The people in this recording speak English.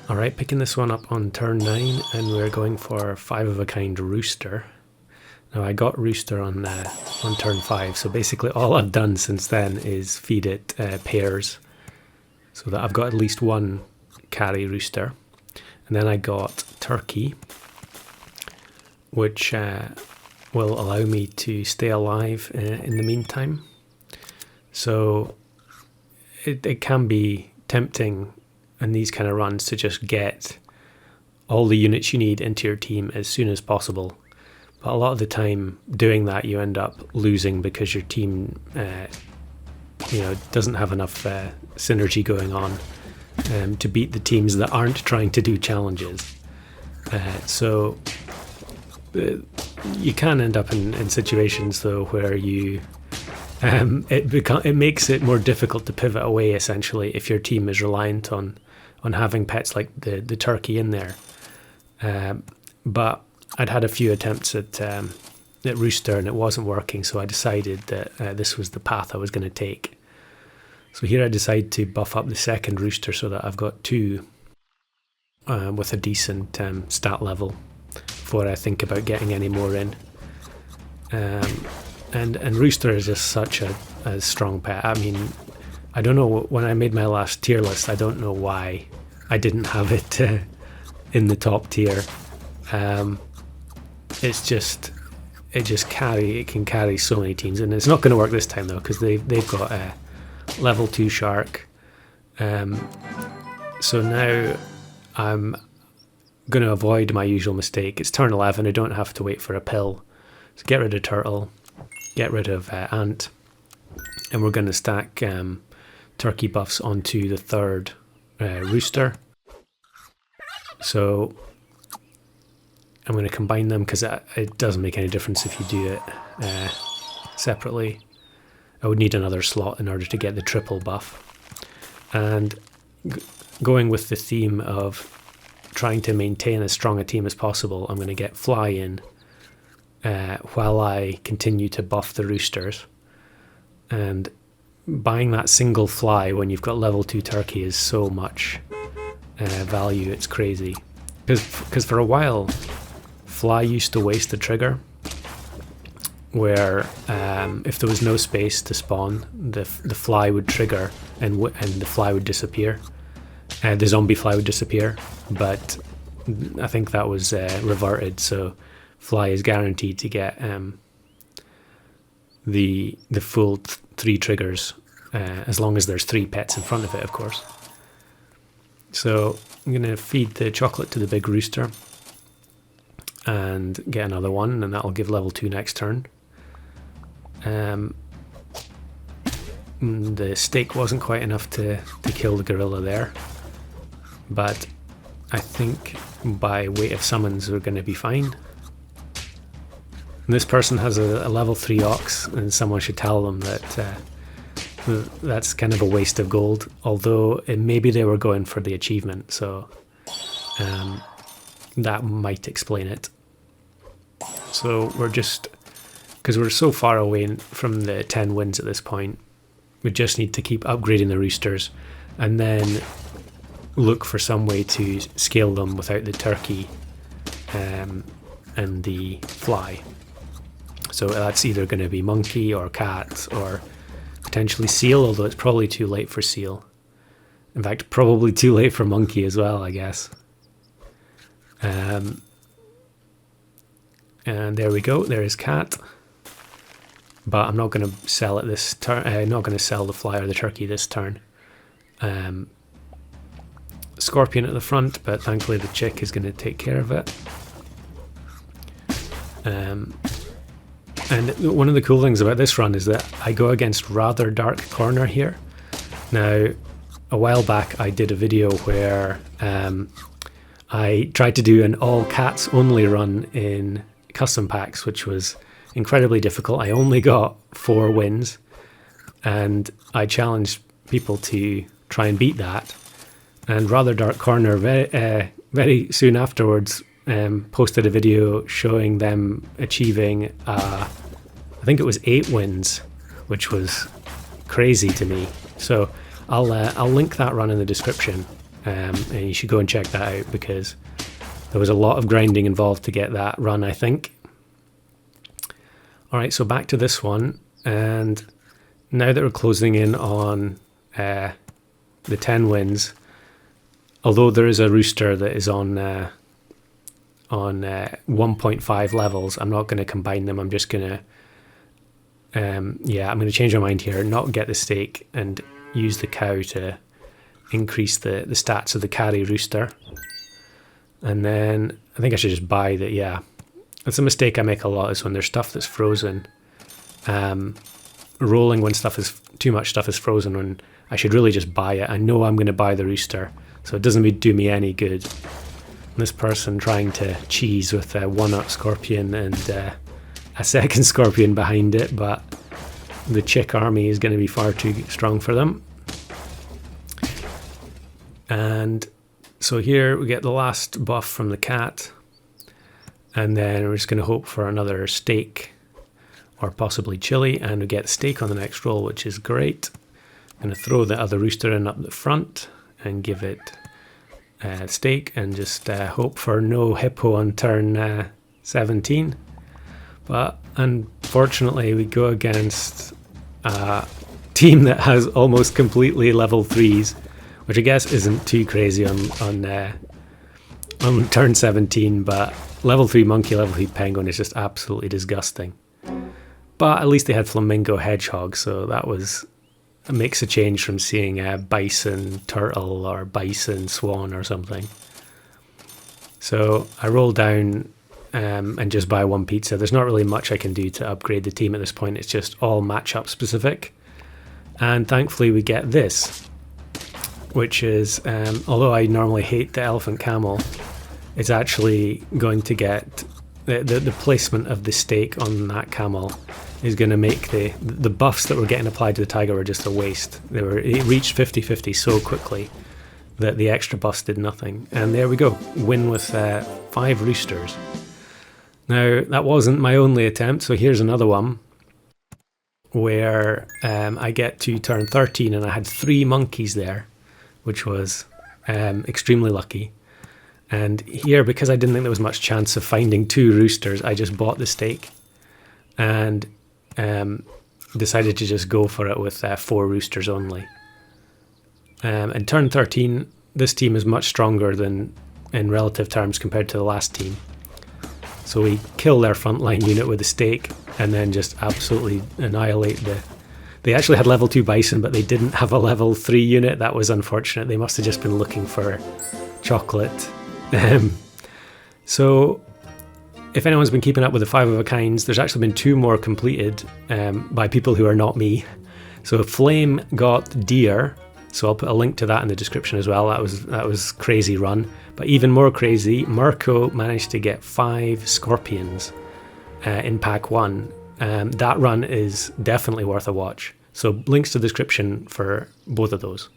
Alright, picking this one up on turn 9, and we're going for 5-of-a-kind Rooster. Now I got Rooster on turn 5, so basically all I've done since then is feed it pairs, so that I've got at least one carry Rooster. And then I got Turkey, which will allow me to stay alive in the meantime. So it can be tempting in these kind of runs to just get all the units you need into your team as soon as possible. But a lot of the time doing that you end up losing because your team doesn't have enough synergy going on to beat the teams that aren't trying to do challenges. So you can end up in situations though where you it makes it more difficult to pivot away essentially if your team is reliant on having pets like the turkey in there. But I'd had a few attempts at Rooster and it wasn't working, so I decided that this was the path I was going to take. So here I decide to buff up the second Rooster so that I've got 2 with a decent stat level before I think about getting any more in. And Rooster is just such a strong pet. I mean, I don't know, when I made my last tier list, I don't know why I didn't have it in the top tier. It can carry so many teams, and it's not going to work this time though because they've got a level 2 shark. So now I'm going to avoid my usual mistake. It's turn 11. I don't have to wait for a pill. So get rid of turtle, get rid of ant, and we're going to stack turkey buffs onto the third Rooster. So I'm going to combine them because it doesn't make any difference if you do it separately. I would need another slot in order to get the triple buff. And going with the theme of trying to maintain as strong a team as possible, I'm going to get Fly in while I continue to buff the Roosters. And buying that single Fly when you've got level 2 turkey is so much value, it's crazy. Because for a while, Fly used to waste the trigger, where if there was no space to spawn, the Fly would trigger and the Fly would disappear. The zombie Fly would disappear, but I think that was reverted, so Fly is guaranteed to get the full 3 triggers, as long as there's 3 pets in front of it, of course. So I'm going to feed the chocolate to the big Rooster and get another one, and that'll give level 2 next turn. The steak wasn't quite enough to kill the gorilla there, but I think by weight of summons we're going to be fine. And this person has a level 3 ox, and someone should tell them that that's kind of a waste of gold, although maybe they were going for the achievement, so that might explain it. So we're just, because we're so far away from the 10 wins at this point, we just need to keep upgrading the Roosters and then look for some way to scale them without the turkey and the Fly. So that's either going to be monkey or cat or potentially seal, although it's probably too late for seal. In fact, probably too late for monkey as well, I guess. And there we go, there is cat. But I'm not going to sell it this turn. I'm not going to sell the Fly or the turkey this turn. Scorpion at the front, but thankfully the chick is going to take care of it. And one of the cool things about this run is that I go against RatherDarkCorner here. Now, a while back I did a video where I tried to do an all cats only run in custom packs, which was incredibly difficult. I only got 4 wins, and I challenged people to try and beat that. And RatherDarkCorner very soon afterwards posted a video showing them achieving, I think it was 8 wins, which was crazy to me. So I'll link that run in the description. and you should go and check that out because there was a lot of grinding involved to get that run, I think. All right, so back to this one, and now that we're closing in on the 10 wins, although there is a Rooster that is on 1.5 levels, I'm not going to combine them. I'm just going to, I'm going to change my mind here, not get the steak and use the cow to increase the stats of the carry Rooster. And then I think I should just buy that. Yeah, that's a mistake I make a lot, is when there's stuff that's frozen. Rolling when too much stuff is frozen, when I should really just buy it. I know I'm going to buy the Rooster, so it doesn't do me any good. This person trying to cheese with a 1-up scorpion and a second scorpion behind it, but the chick army is going to be far too strong for them. And so here we get the last buff from the cat, and then we're just going to hope for another steak or possibly chili, and we get steak on the next roll, which is great. I'm going to throw the other Rooster in up the front and give it steak, and just hope for no hippo on turn 17. But unfortunately we go against a team that has almost completely level 3s, which I guess isn't too crazy on turn 17, but level 3 monkey, level 3 penguin is just absolutely disgusting. But at least they had flamingo hedgehog, so it makes a change from seeing a bison turtle or bison swan or something. So I roll down and just buy one pizza. There's not really much I can do to upgrade the team at this point. It's just all matchup specific. And thankfully we get this, which is, although I normally hate the elephant camel, it's actually going to get the placement of the steak on that camel is going to make the buffs that were getting applied to the tiger were just a waste. It reached 50-50 so quickly that the extra buffs did nothing. And there we go, win with 5 roosters. Now that wasn't my only attempt, so here's another one where I get to turn 13 and I had 3 monkeys there, which was extremely lucky. And here, because I didn't think there was much chance of finding 2 roosters, I just bought the steak and decided to just go for it with 4 roosters only. In turn 13, this team is much stronger than in relative terms compared to the last team. So we kill their frontline unit with a steak and then just absolutely annihilate They actually had level 2 bison, but they didn't have a level 3 unit. That was unfortunate. They must have just been looking for chocolate. So if anyone's been keeping up with the 5 of a kinds, there's actually been 2 more completed by people who are not me. So Flame got deer, so I'll put a link to that in the description as well. That was crazy run. But even more crazy, Merko managed to get 5 scorpions in pack 1. That run is definitely worth a watch. So links to the description for both of those.